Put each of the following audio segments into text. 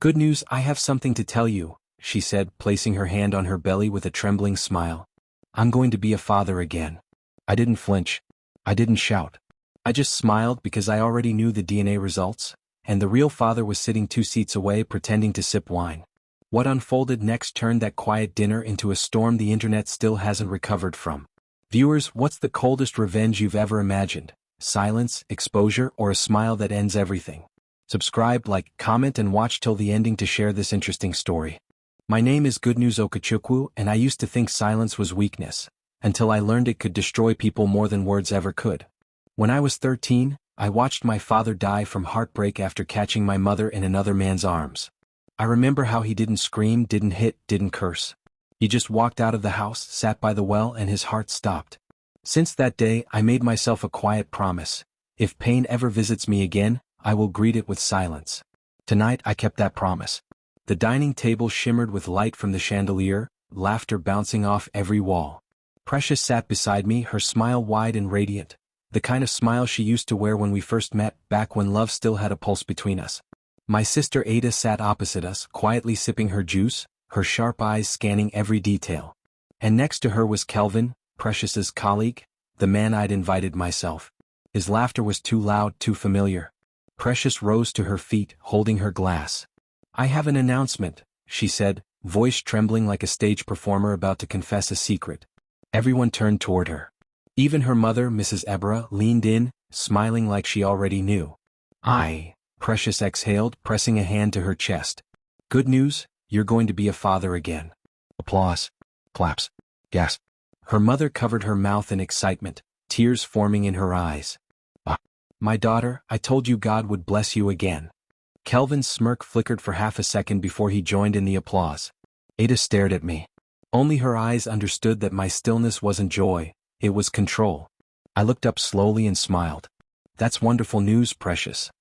Good news, I have something to tell you, she said, placing her hand on her belly with a trembling smile. I'm going to be a father again. I didn't flinch. I didn't shout. I just smiled because I already knew the DNA results, and the real father was sitting 2 seats away pretending to sip wine. What unfolded next turned that quiet dinner into a storm the internet still hasn't recovered from. Viewers, what's the coldest revenge you've ever imagined? Silence, exposure, or a smile that ends everything? Subscribe, like, comment, and watch till the ending to share this interesting story. My name is Good News Okachukwu, and I used to think silence was weakness, until I learned it could destroy people more than words ever could. When I was 13, I watched my father die from heartbreak after catching my mother in another man's arms. I remember how he didn't scream, didn't hit, didn't curse. He just walked out of the house, sat by the well, and his heart stopped. Since that day, I made myself a quiet promise. If pain ever visits me again, I will greet it with silence. Tonight I kept that promise. The dining table shimmered with light from the chandelier, laughter bouncing off every wall. Precious sat beside me, her smile wide and radiant, the kind of smile she used to wear when we first met, back when love still had a pulse between us. My sister Ada sat opposite us, quietly sipping her juice, her sharp eyes scanning every detail. And next to her was Kelvin, Precious's colleague, the man I'd invited myself. His laughter was too loud, too familiar. Precious rose to her feet, holding her glass. I have an announcement, she said, voice trembling like a stage performer about to confess a secret. Everyone turned toward her. Even her mother, Mrs. Ebra, leaned in, smiling like she already knew. Precious exhaled, pressing a hand to her chest. Good news, you're going to be a father again. Applause. Claps. Gasp. Her mother covered her mouth in excitement, tears forming in her eyes. My daughter, I told you God would bless you again. Kelvin's smirk flickered for half a second before he joined in the applause. Ada stared at me. Only her eyes understood that my stillness wasn't joy, it was control. I looked up slowly and smiled. That's wonderful news, Precious.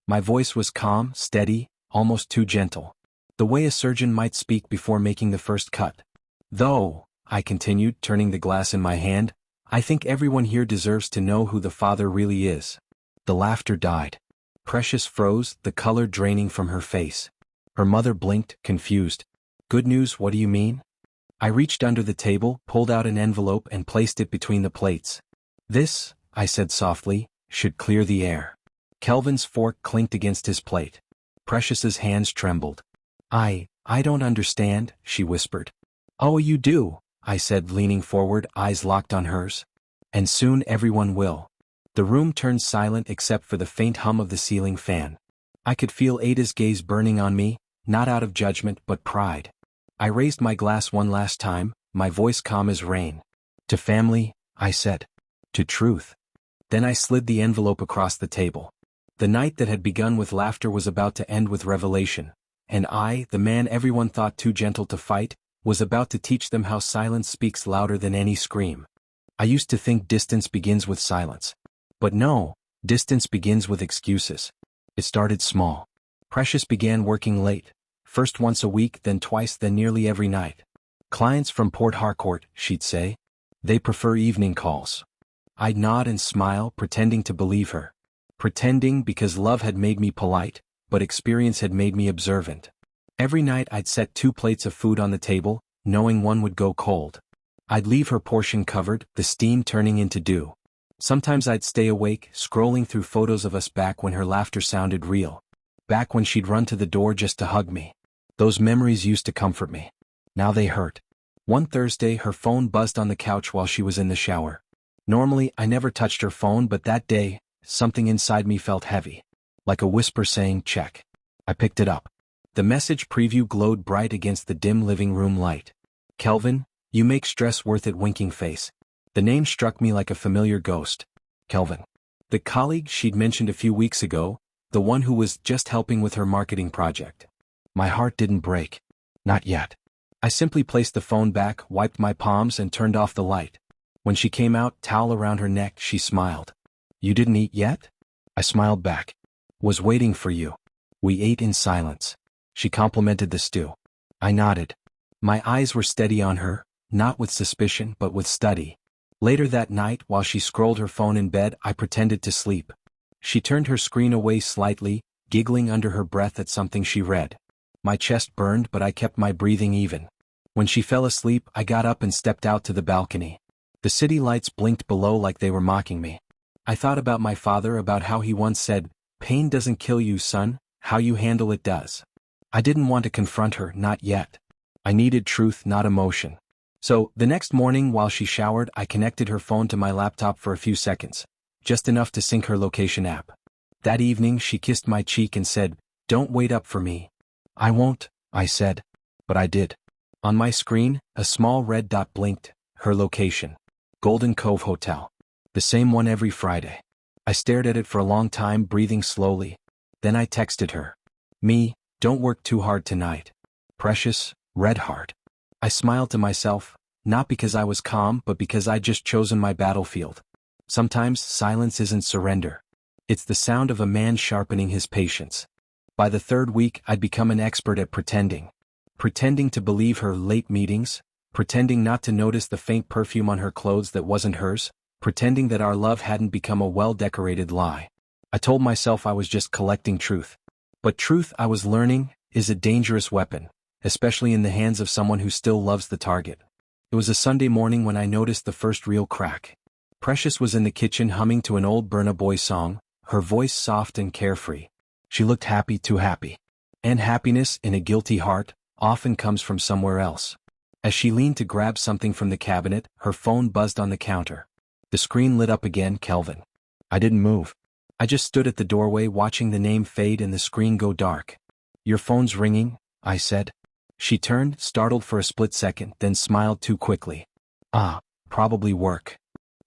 My voice was calm, steady, almost too gentle. The way a surgeon might speak before making the first cut. Though, I continued, turning the glass in my hand, I think everyone here deserves to know who the father really is. The laughter died. Precious froze, the color draining from her face. Her mother blinked, confused. Good news, what do you mean? I reached under the table, pulled out an envelope and placed it between the plates. This, I said softly, should clear the air. Kelvin's fork clinked against his plate. Precious's hands trembled. I don't understand, she whispered. Oh, you do, I said, leaning forward, eyes locked on hers. And soon everyone will. The room turned silent except for the faint hum of the ceiling fan. I could feel Ada's gaze burning on me, not out of judgment but pride. I raised my glass one last time, my voice calm as rain. To family, I said. To truth. Then I slid the envelope across the table. The night that had begun with laughter was about to end with revelation, and I, the man everyone thought too gentle to fight, was about to teach them how silence speaks louder than any scream. I used to think distance begins with silence. But no, distance begins with excuses. It started small. Precious began working late, first once a week, then twice, then nearly every night. Clients from Port Harcourt, she'd say. They prefer evening calls. I'd nod and smile, pretending to believe her. Pretending because love had made me polite, but experience had made me observant. Every night I'd set 2 plates of food on the table, knowing one would go cold. I'd leave her portion covered, the steam turning into dew. Sometimes I'd stay awake, scrolling through photos of us back when her laughter sounded real. Back when she'd run to the door just to hug me. Those memories used to comfort me. Now they hurt. One Thursday her phone buzzed on the couch while she was in the shower. Normally I never touched her phone, but that day, something inside me felt heavy. Like a whisper saying, check. I picked it up. The message preview glowed bright against the dim living room light. Kelvin, you make stress worth it, winking face. The name struck me like a familiar ghost. Kelvin. The colleague she'd mentioned a few weeks ago, the one who was just helping with her marketing project. My heart didn't break. Not yet. I simply placed the phone back, wiped my palms and turned off the light. When she came out, towel around her neck, she smiled. You didn't eat yet? I smiled back. Was waiting for you. We ate in silence. She complimented the stew. I nodded. My eyes were steady on her, not with suspicion but with study. Later that night, while she scrolled her phone in bed, I pretended to sleep. She turned her screen away slightly, giggling under her breath at something she read. My chest burned, but I kept my breathing even. When she fell asleep, I got up and stepped out to the balcony. The city lights blinked below like they were mocking me. I thought about my father, about how he once said, "Pain doesn't kill you, son, how you handle it does." I didn't want to confront her, not yet. I needed truth, not emotion. So, the next morning while she showered, I connected her phone to my laptop for a few seconds, just enough to sync her location app. That evening she kissed my cheek and said, "Don't wait up for me." "I won't," I said. But I did. On my screen, a small red dot blinked, her location. Golden Cove Hotel. The same one every Friday. I stared at it for a long time, breathing slowly. Then I texted her. "Me, don't work too hard tonight. Precious, red heart." I smiled to myself, not because I was calm but because I'd just chosen my battlefield. Sometimes silence isn't surrender. It's the sound of a man sharpening his patience. By the third week I'd become an expert at pretending. Pretending to believe her late meetings, pretending not to notice the faint perfume on her clothes that wasn't hers, pretending that our love hadn't become a well-decorated lie. I told myself I was just collecting truth. But truth, I was learning, is a dangerous weapon, especially in the hands of someone who still loves the target. It was a Sunday morning when I noticed the first real crack. Precious was in the kitchen humming to an old Burna Boy song, her voice soft and carefree. She looked happy, too happy. And happiness, in a guilty heart, often comes from somewhere else. As she leaned to grab something from the cabinet, her phone buzzed on the counter. The screen lit up again, Kelvin. I didn't move. I just stood at the doorway watching the name fade and the screen go dark. "Your phone's ringing," I said. She turned, startled for a split second, then smiled too quickly. "Ah, probably work."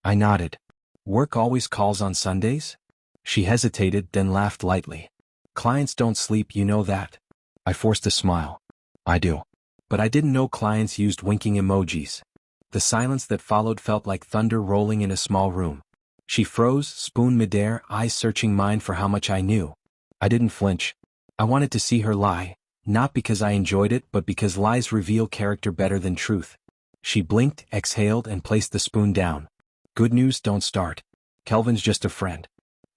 I nodded. "Work always calls on Sundays?" She hesitated, then laughed lightly. "Clients don't sleep, you know that." I forced a smile. "I do." But I didn't know clients used winking emojis. The silence that followed felt like thunder rolling in a small room. She froze, spoon midair, eyes searching mine for how much I knew. I didn't flinch. I wanted to see her lie, not because I enjoyed it but because lies reveal character better than truth. She blinked, exhaled, and placed the spoon down. "Good news, don't start. Kelvin's just a friend.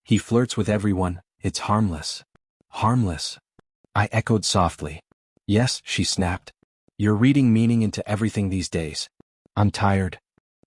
He flirts with everyone, it's harmless." "Harmless?" I echoed softly. "Yes," she snapped. "You're reading meaning into everything these days. I'm tired."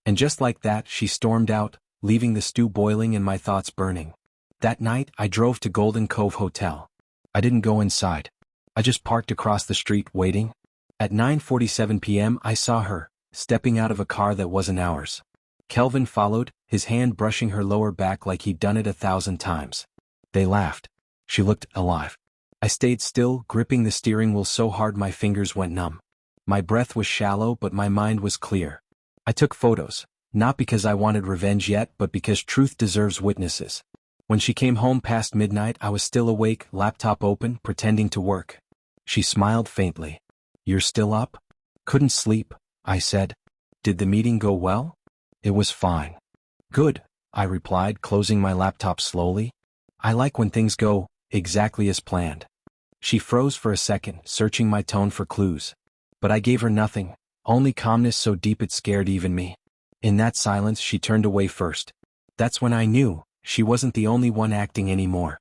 And just like that, she stormed out, leaving the stew boiling and my thoughts burning. That night, I drove to Golden Cove Hotel. I didn't go inside. I just parked across the street, waiting. At 9:47 p.m. I saw her, stepping out of a car that wasn't ours. Kelvin followed, his hand brushing her lower back like he'd done it 1,000 times. They laughed. She looked alive. I stayed still, gripping the steering wheel so hard my fingers went numb. My breath was shallow but my mind was clear. I took photos, not because I wanted revenge yet but because truth deserves witnesses. When she came home past midnight I was still awake, laptop open, pretending to work. She smiled faintly. "You're still up?" "Couldn't sleep," I said. "Did the meeting go well?" "It was fine." "Good," I replied, closing my laptop slowly. "I like when things go exactly as planned." She froze for a second, searching my tone for clues. But I gave her nothing, only calmness so deep it scared even me. In that silence she turned away first. That's when I knew, she wasn't the only one acting anymore.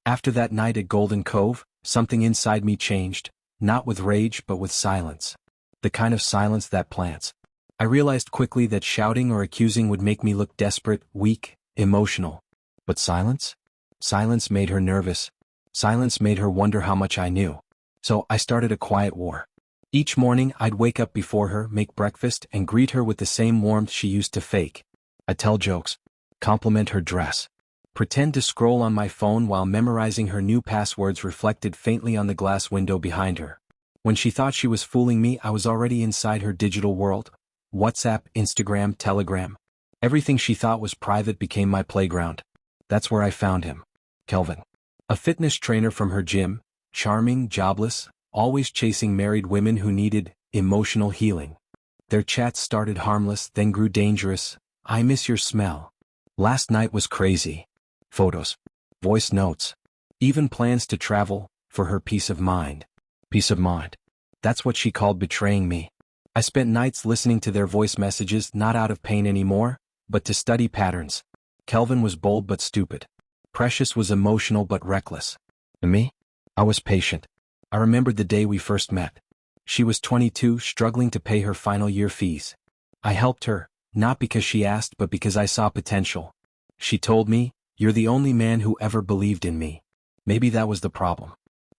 After that night at Golden Cove, something inside me changed, not with rage but with silence. The kind of silence that plants. I realized quickly that shouting or accusing would make me look desperate, weak, emotional. But silence? Silence made her nervous. Silence made her wonder how much I knew. So I started a quiet war. Each morning I'd wake up before her, make breakfast, and greet her with the same warmth she used to fake. I'd tell jokes, compliment her dress, pretend to scroll on my phone while memorizing her new passwords reflected faintly on the glass window behind her. When she thought she was fooling me, I was already inside her digital world. WhatsApp, Instagram, Telegram. Everything she thought was private became my playground. That's where I found him. Kelvin. A fitness trainer from her gym, charming, jobless, always chasing married women who needed emotional healing. Their chats started harmless, then grew dangerous. "I miss your smell. Last night was crazy." Photos. Voice notes. Even plans to travel, for her peace of mind. Peace of mind. That's what she called betraying me. I spent nights listening to their voice messages, not out of pain anymore, but to study patterns. Kelvin was bold but stupid. Precious was emotional but reckless. And me? I was patient. I remembered the day we first met. She was 22, struggling to pay her final year fees. I helped her, not because she asked but because I saw potential. She told me, "You're the only man who ever believed in me." Maybe that was the problem.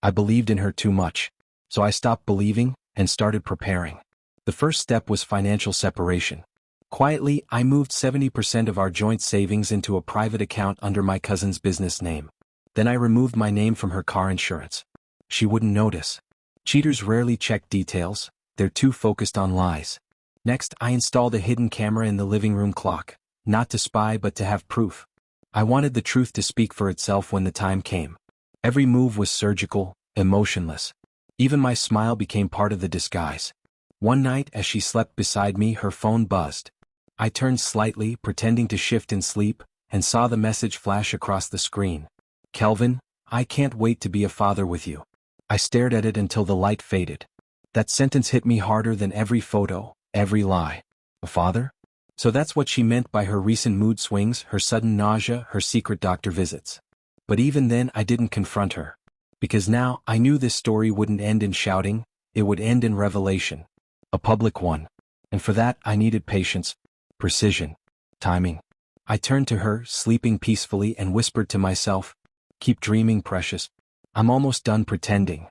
I believed in her too much. So I stopped believing and started preparing. The first step was financial separation. Quietly, I moved 70% of our joint savings into a private account under my cousin's business name. Then I removed my name from her car insurance. She wouldn't notice. Cheaters rarely check details, they're too focused on lies. Next, I installed a hidden camera in the living room clock, not to spy but to have proof. I wanted the truth to speak for itself when the time came. Every move was surgical, emotionless. Even my smile became part of the disguise. One night as she slept beside me, her phone buzzed. I turned slightly, pretending to shift in sleep, and saw the message flash across the screen. "Kelvin, I can't wait to be a father with you." I stared at it until the light faded. That sentence hit me harder than every photo, every lie. A father? So that's what she meant by her recent mood swings, her sudden nausea, her secret doctor visits. But even then I didn't confront her. Because now I knew this story wouldn't end in shouting, it would end in revelation. A public one. And for that I needed patience, precision, timing. I turned to her, sleeping peacefully, and whispered to myself, "Keep dreaming, Precious. I'm almost done pretending."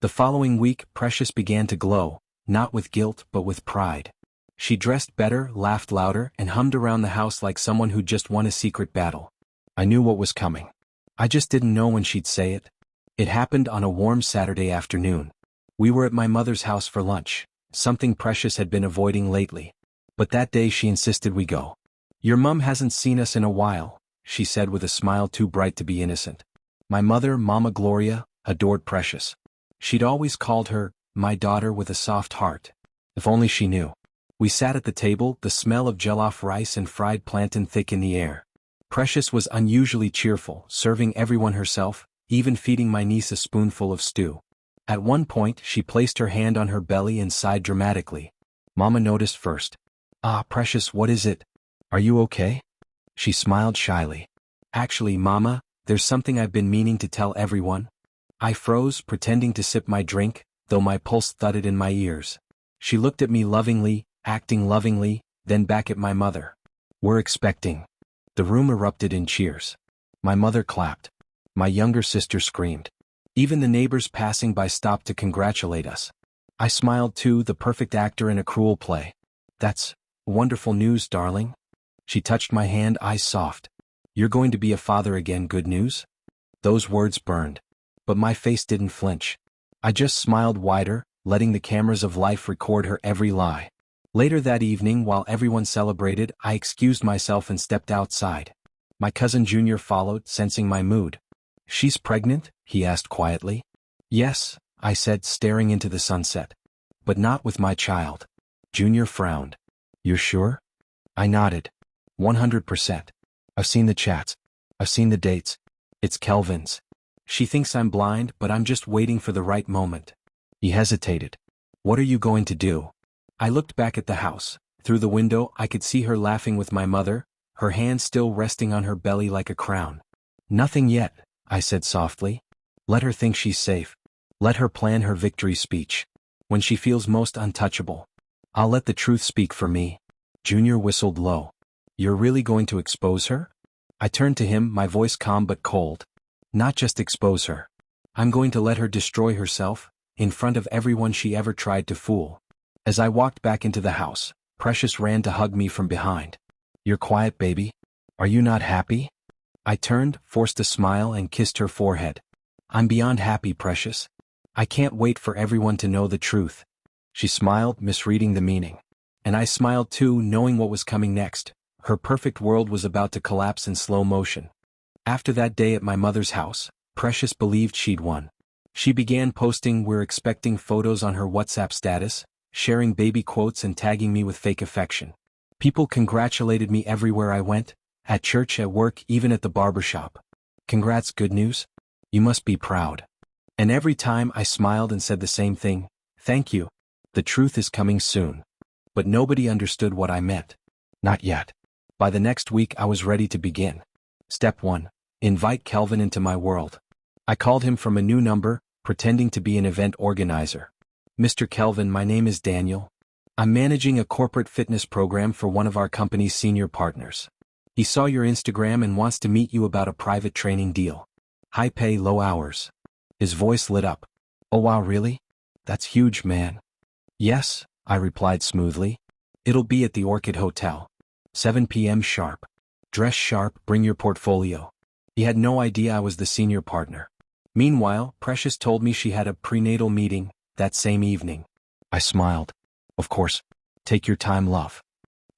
The following week, Precious began to glow, not with guilt but with pride. She dressed better, laughed louder, and hummed around the house like someone who just won a secret battle. I knew what was coming. I just didn't know when she'd say it. It happened on a warm Saturday afternoon. We were at my mother's house for lunch, something Precious had been avoiding lately. But that day she insisted we go. "Your mum hasn't seen us in a while," she said with a smile too bright to be innocent. My mother, Mama Gloria, adored Precious. She'd always called her, "my daughter with a soft heart." If only she knew. We sat at the table, the smell of jollof rice and fried plantain thick in the air. Precious was unusually cheerful, serving everyone herself, even feeding my niece a spoonful of stew. At one point, she placed her hand on her belly and sighed dramatically. Mama noticed first. "Ah, Precious, what is it? Are you okay?" She smiled shyly. "Actually, Mama, there's something I've been meaning to tell everyone." I froze, pretending to sip my drink, though my pulse thudded in my ears. She looked at me lovingly, acting lovingly, then back at my mother. "We're expecting." The room erupted in cheers. My mother clapped. My younger sister screamed. Even the neighbors passing by stopped to congratulate us. I smiled too, the perfect actor in a cruel play. "That's wonderful news, darling." She touched my hand, eyes soft. "You're going to be a father again, good news?" Those words burned. But my face didn't flinch. I just smiled wider, letting the cameras of life record her every lie. Later that evening, while everyone celebrated, I excused myself and stepped outside. My cousin Junior followed, sensing my mood. "She's pregnant?" he asked quietly. "Yes," I said, staring into the sunset. "But not with my child." Junior frowned. "You're sure?" I nodded. 100%. I've seen the chats. I've seen the dates. It's Kelvin's. She thinks I'm blind, but I'm just waiting for the right moment. He hesitated. "What are you going to do?" I looked back at the house. Through the window, I could see her laughing with my mother, her hand still resting on her belly like a crown. "Nothing yet," I said softly. "Let her think she's safe. Let her plan her victory speech. When she feels most untouchable. I'll let the truth speak for me." Junior whistled low. "You're really going to expose her?" I turned to him, my voice calm but cold. "Not just expose her. I'm going to let her destroy herself, in front of everyone she ever tried to fool." As I walked back into the house, Precious ran to hug me from behind. "You're quiet, baby. Are you not happy?" I turned, forced a smile, and kissed her forehead. "I'm beyond happy, Precious. I can't wait for everyone to know the truth." She smiled, misreading the meaning. And I smiled too, knowing what was coming next. Her perfect world was about to collapse in slow motion. After that day at my mother's house, Precious believed she'd won. She began posting "we're expecting" photos on her WhatsApp status, sharing baby quotes and tagging me with fake affection. People congratulated me everywhere I went, at church, at work, even at the barbershop. "Congrats, good news? You must be proud." And every time I smiled and said the same thing, "Thank you. The truth is coming soon." But nobody understood what I meant. Not yet. By the next week I was ready to begin. Step 1. Invite Kelvin into my world. I called him from a new number, pretending to be an event organizer. Mr. Kelvin, my name is Daniel. I'm managing a corporate fitness program for one of our company's senior partners. He saw your Instagram and wants to meet you about a private training deal. High pay, low hours. His voice lit up. Oh wow, really? That's huge, man. Yes, I replied smoothly. It'll be at the Orchid Hotel. 7 p.m. sharp. Dress sharp, bring your portfolio. He had no idea I was the senior partner. Meanwhile, Precious told me she had a prenatal meeting that same evening. I smiled. Of course. Take your time, love.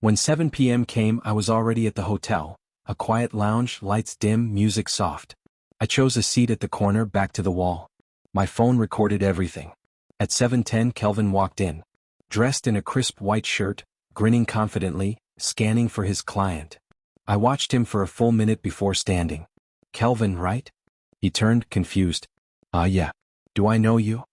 When 7 p.m. came, I was already at the hotel. A quiet lounge, lights dim, music soft. I chose a seat at the corner, back to the wall. My phone recorded everything. At 7:10, Kelvin walked in. Dressed in a crisp white shirt, grinning confidently, scanning for his client. I watched him for a full minute before standing. Kelvin, right? He turned, confused. Yeah. Do I know you?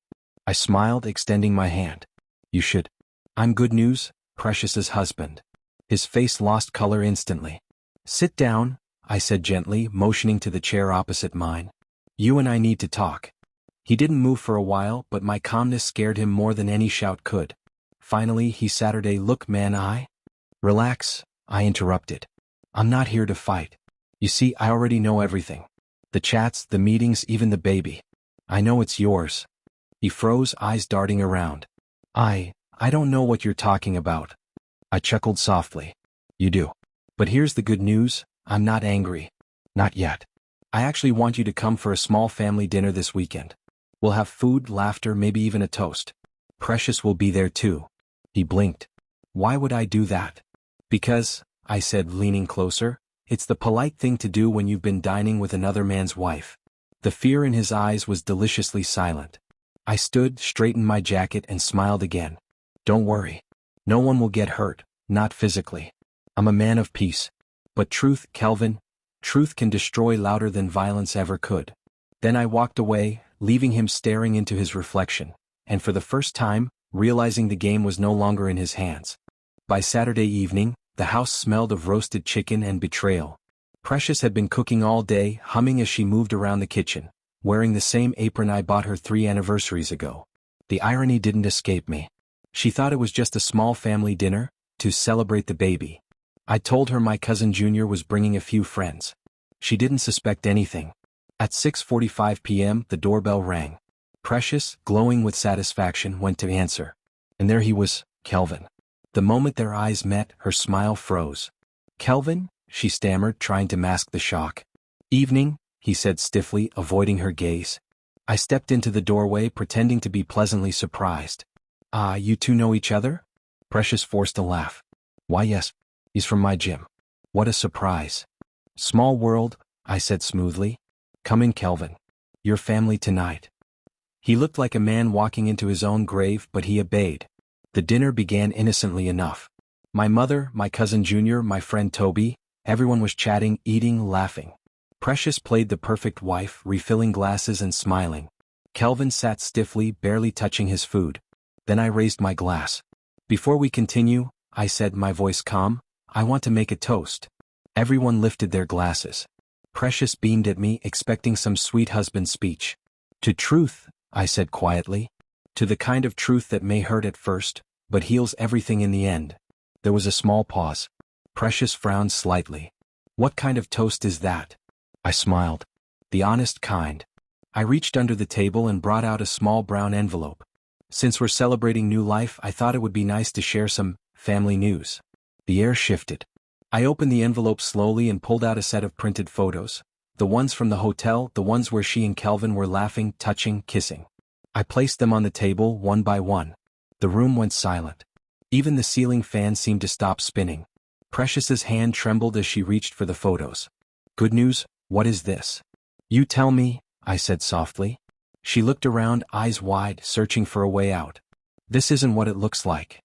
I smiled, extending my hand. You should. I'm Good News, Precious's husband. His face lost color instantly. Sit down, I said gently, motioning to the chair opposite mine. You and I need to talk. He didn't move for a while, but my calmness scared him more than any shout could. Finally, he Saturday, look man, Relax, I interrupted. I'm not here to fight. You see, I already know everything. The chats, the meetings, even the baby. I know it's yours. He froze, eyes darting around. I don't know what you're talking about. I chuckled softly. You do. But here's the good news, I'm not angry. Not yet. I actually want you to come for a small family dinner this weekend. We'll have food, laughter, maybe even a toast. Precious will be there too. He blinked. Why would I do that? Because, I said, leaning closer, it's the polite thing to do when you've been dining with another man's wife. The fear in his eyes was deliciously silent. I stood, straightened my jacket, and smiled again. Don't worry. No one will get hurt, not physically. I'm a man of peace. But truth, Kelvin, truth can destroy louder than violence ever could. Then I walked away, leaving him staring into his reflection, and for the first time, realizing the game was no longer in his hands. By Saturday evening, the house smelled of roasted chicken and betrayal. Precious had been cooking all day, humming as she moved around the kitchen, wearing the same apron I bought her 3 anniversaries ago. The irony didn't escape me. She thought it was just a small family dinner, to celebrate the baby. I told her my cousin Junior was bringing a few friends. She didn't suspect anything. At 6:45 p.m., the doorbell rang. Precious, glowing with satisfaction, went to answer. And there he was, Kelvin. The moment their eyes met, her smile froze. Kelvin? She stammered, trying to mask the shock. Evening, he said stiffly, avoiding her gaze. I stepped into the doorway, pretending to be pleasantly surprised. You two know each other? Precious forced a laugh. Why yes, he's from my gym. What a surprise. Small world, I said smoothly. Come in, Kelvin. Your family tonight. He looked like a man walking into his own grave, but he obeyed. The dinner began innocently enough. My mother, my cousin Junior, my friend Toby, everyone was chatting, eating, laughing. Precious played the perfect wife, refilling glasses and smiling. Kelvin sat stiffly, barely touching his food. Then I raised my glass. Before we continue, I said, my voice calm, I want to make a toast. Everyone lifted their glasses. Precious beamed at me, expecting some sweet husband speech. To truth, I said quietly. To the kind of truth that may hurt at first, but heals everything in the end. There was a small pause. Precious frowned slightly. What kind of toast is that? I smiled. The honest kind. I reached under the table and brought out a small brown envelope. Since we're celebrating new life, I thought it would be nice to share some family news. The air shifted. I opened the envelope slowly and pulled out a set of printed photos. The ones from the hotel, the ones where she and Kelvin were laughing, touching, kissing. I placed them on the table, one by one. The room went silent. Even the ceiling fan seemed to stop spinning. Precious's hand trembled as she reached for the photos. Good news, what is this? You tell me, I said softly. She looked around, eyes wide, searching for a way out. This isn't what it looks like.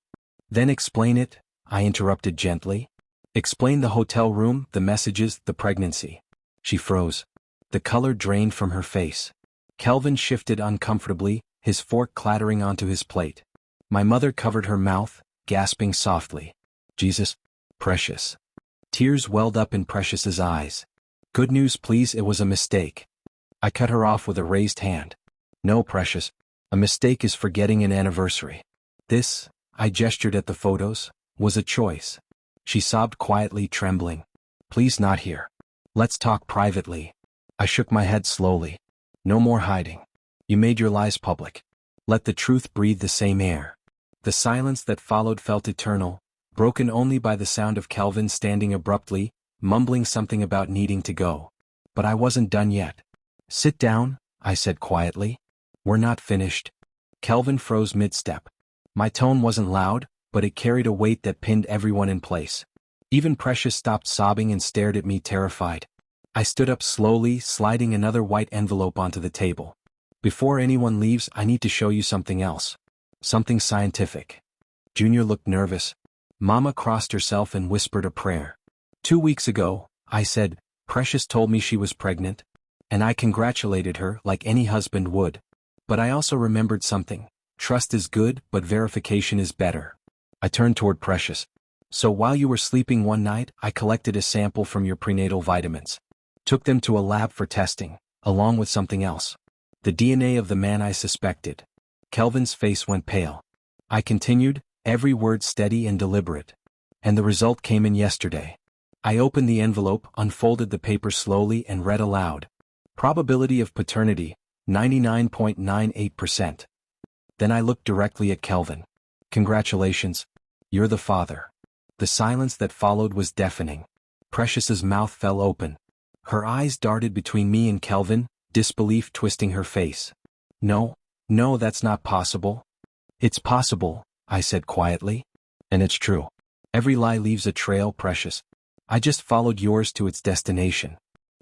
Then explain it, I interrupted gently. Explain the hotel room, the messages, the pregnancy. She froze. The color drained from her face. Kelvin shifted uncomfortably, his fork clattering onto his plate. My mother covered her mouth, gasping softly. Jesus, Precious. Tears welled up in Precious's eyes. Good news, please, it was a mistake. I cut her off with a raised hand. No, Precious. A mistake is forgetting an anniversary. This, I gestured at the photos, was a choice. She sobbed quietly, trembling. Please, not here. Let's talk privately. I shook my head slowly. No more hiding. You made your lies public. Let the truth breathe the same air. The silence that followed felt eternal, broken only by the sound of Kelvin standing abruptly, mumbling something about needing to go. But I wasn't done yet. Sit down, I said quietly. We're not finished. Kelvin froze mid-step. My tone wasn't loud, but it carried a weight that pinned everyone in place. Even Precious stopped sobbing and stared at me terrified. I stood up slowly, sliding another white envelope onto the table. Before anyone leaves, I need to show you something else. Something scientific. Junior looked nervous. Mama crossed herself and whispered a prayer. 2 weeks ago, I said, Precious told me she was pregnant. And I congratulated her like any husband would. But I also remembered something. Trust is good, but verification is better. I turned toward Precious. So while you were sleeping one night, I collected a sample from your prenatal vitamins. Took them to a lab for testing, along with something else. The DNA of the man I suspected. Kelvin's face went pale. I continued, every word steady and deliberate. And the result came in yesterday. I opened the envelope, unfolded the paper slowly and read aloud. Probability of paternity, 99.98%. Then I looked directly at Kelvin. Congratulations. You're the father. The silence that followed was deafening. Precious's mouth fell open. Her eyes darted between me and Kelvin, disbelief twisting her face. No, that's not possible. It's possible, I said quietly. And it's true. Every lie leaves a trail, Precious. I just followed yours to its destination.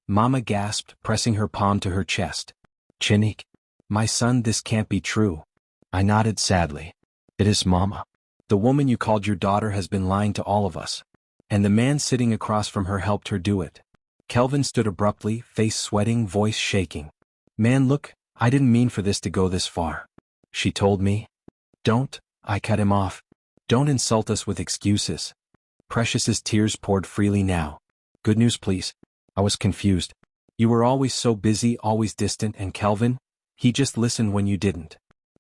Mama gasped, pressing her palm to her chest. Chinik. My son, this can't be true. I nodded sadly. It is, Mama. The woman you called your daughter has been lying to all of us. And the man sitting across from her helped her do it. Kelvin stood abruptly, face sweating, voice shaking. Man, look, I didn't mean for this to go this far. She told me. Don't, I cut him off. Don't insult us with excuses. Precious's tears poured freely now. Good news, please. I was confused. You were always so busy, always distant, and Kelvin, he just listened when you didn't.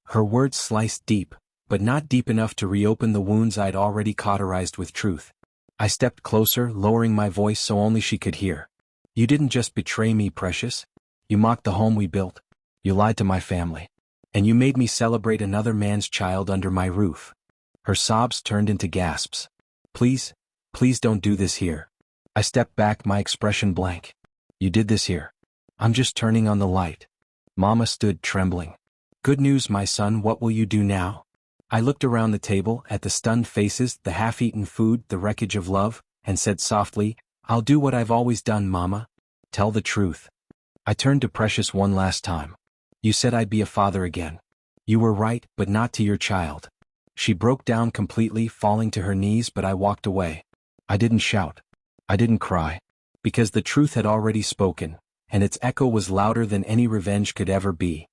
Her words sliced deep, but not deep enough to reopen the wounds I'd already cauterized with truth. I stepped closer, lowering my voice so only she could hear. You didn't just betray me, Precious. You mocked the home we built. You lied to my family. And you made me celebrate another man's child under my roof. Her sobs turned into gasps. Please don't do this here. I stepped back, my expression blank. You did this here. I'm just turning on the light. Mama stood trembling. Good news, my son, what will you do now? I looked around the table, at the stunned faces, the half-eaten food, the wreckage of love, and said softly, I'll do what I've always done, Mama. Tell the truth. I turned to Precious one last time. You said I'd be a father again. You were right, but not to your child. She broke down completely, falling to her knees, but I walked away. I didn't shout. I didn't cry. Because the truth had already spoken, and its echo was louder than any revenge could ever be.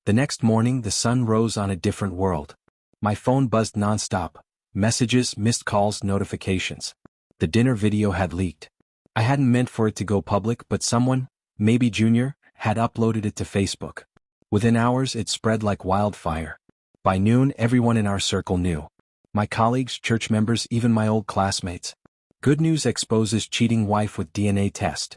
The next morning the sun rose on a different world. My phone buzzed nonstop. Messages, missed calls, notifications. The dinner video had leaked. I hadn't meant for it to go public, but someone, maybe Junior, had uploaded it to Facebook. Within hours it spread like wildfire. By noon everyone in our circle knew. My colleagues, church members, even my old classmates. Good news exposes cheating wife with DNA test.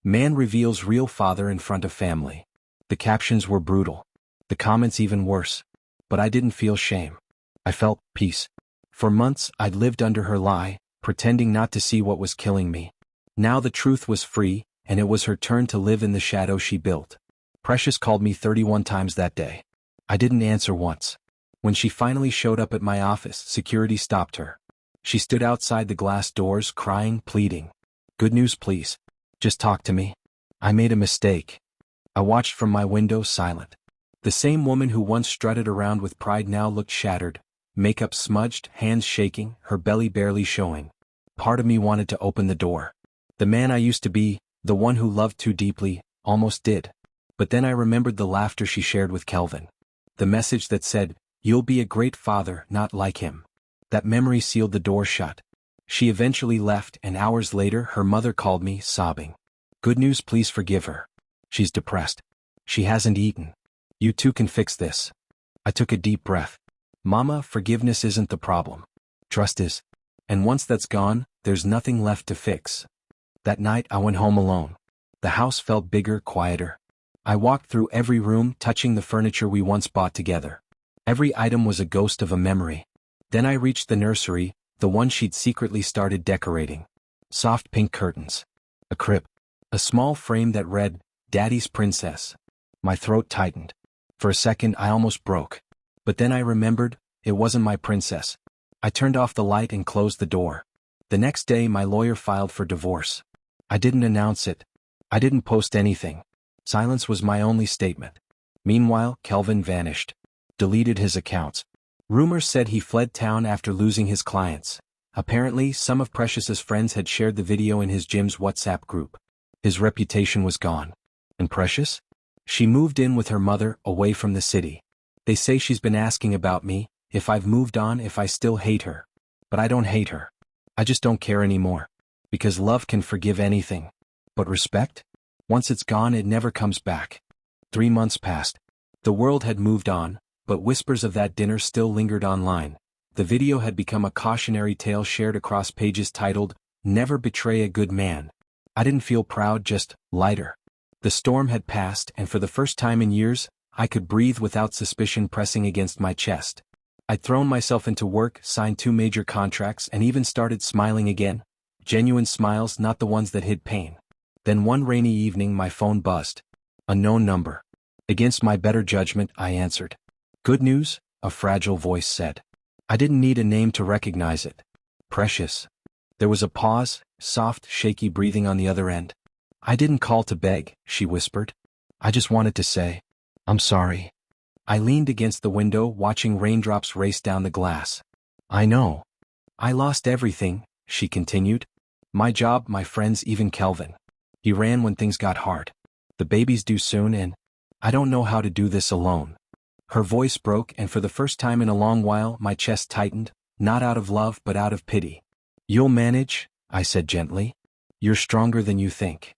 Man reveals real father in front of family. The captions were brutal. The comments even worse. But I didn't feel shame. I felt peace. For months I'd lived under her lie, pretending not to see what was killing me. Now the truth was free, and it was her turn to live in the shadow she built. Precious called me 31 times that day. I didn't answer once. When she finally showed up at my office, security stopped her. She stood outside the glass doors, crying, pleading. Good news, please. Just talk to me. I made a mistake. I watched from my window, silent. The same woman who once strutted around with pride now looked shattered, makeup smudged, hands shaking, her belly barely showing. Part of me wanted to open the door. The man I used to be, the one who loved too deeply, almost did. But then I remembered the laughter she shared with Kelvin. The message that said, you'll be a great father, not like him. That memory sealed the door shut. She eventually left, and hours later her mother called me, sobbing. Good news, please forgive her. She's depressed. She hasn't eaten. You two can fix this. I took a deep breath. Mama, forgiveness isn't the problem. Trust is. And once that's gone, there's nothing left to fix. That night I went home alone. The house felt bigger, quieter. I walked through every room, touching the furniture we once bought together. Every item was a ghost of a memory. Then I reached the nursery, the one she'd secretly started decorating. Soft pink curtains. A crib. A small frame that read, Daddy's Princess. My throat tightened. For a second I almost broke. But then I remembered, it wasn't my princess. I turned off the light and closed the door. The next day my lawyer filed for divorce. I didn't announce it. I didn't post anything. Silence was my only statement. Meanwhile, Kelvin vanished. Deleted his accounts. Rumors said he fled town after losing his clients. Apparently, some of Precious's friends had shared the video in his gym's WhatsApp group. His reputation was gone. And Precious? She moved in with her mother, away from the city. They say she's been asking about me, if I've moved on, if I still hate her. But I don't hate her. I just don't care anymore. Because love can forgive anything. But respect? Once it's gone, it never comes back. 3 months passed. The world had moved on, but whispers of that dinner still lingered online. The video had become a cautionary tale shared across pages titled, Never Betray a Good Man. I didn't feel proud, just lighter. The storm had passed, and for the first time in years, I could breathe without suspicion pressing against my chest. I'd thrown myself into work, signed 2 major contracts, and even started smiling again. Genuine smiles, not the ones that hid pain. Then one rainy evening my phone buzzed. Unknown number. Against my better judgment, I answered. Good news, a fragile voice said. I didn't need a name to recognize it. Precious. There was a pause, soft, shaky breathing on the other end. I didn't call to beg, she whispered. I just wanted to say, I'm sorry. I leaned against the window, watching raindrops race down the glass. I know. I lost everything, she continued. My job, my friends, even Kelvin. He ran when things got hard. The baby's due soon and I don't know how to do this alone. Her voice broke, and for the first time in a long while my chest tightened, not out of love but out of pity. You'll manage, I said gently. You're stronger than you think.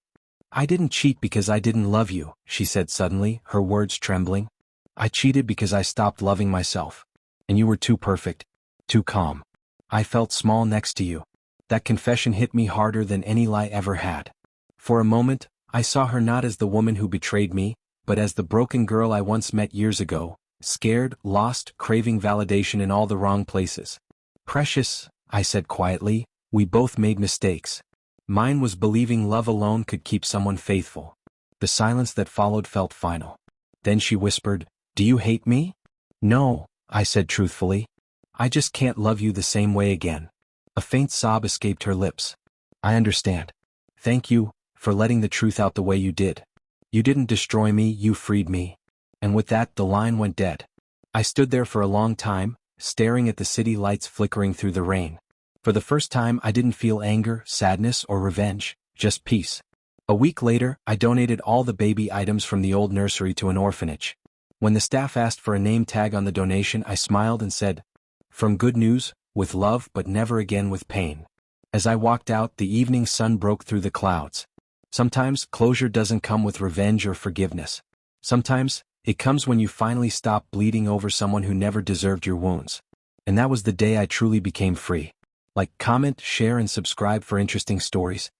I didn't cheat because I didn't love you, she said suddenly, her words trembling. I cheated because I stopped loving myself. And you were too perfect, too calm. I felt small next to you. That confession hit me harder than any lie ever had. For a moment, I saw her not as the woman who betrayed me, but as the broken girl I once met years ago, scared, lost, craving validation in all the wrong places. Precious, I said quietly, we both made mistakes. Mine was believing love alone could keep someone faithful. The silence that followed felt final. Then she whispered, Do you hate me? No, I said truthfully. I just can't love you the same way again. A faint sob escaped her lips. I understand. Thank you, for letting the truth out the way you did. You didn't destroy me, you freed me. And with that the line went dead. I stood there for a long time, staring at the city lights flickering through the rain. For the first time I didn't feel anger, sadness, or revenge, just peace. A week later, I donated all the baby items from the old nursery to an orphanage. When the staff asked for a name tag on the donation, I smiled and said, From Good News, with love but never again with pain. As I walked out, the evening sun broke through the clouds. Sometimes closure doesn't come with revenge or forgiveness. Sometimes it comes when you finally stop bleeding over someone who never deserved your wounds. And that was the day I truly became free. Like, comment, share, and subscribe for interesting stories.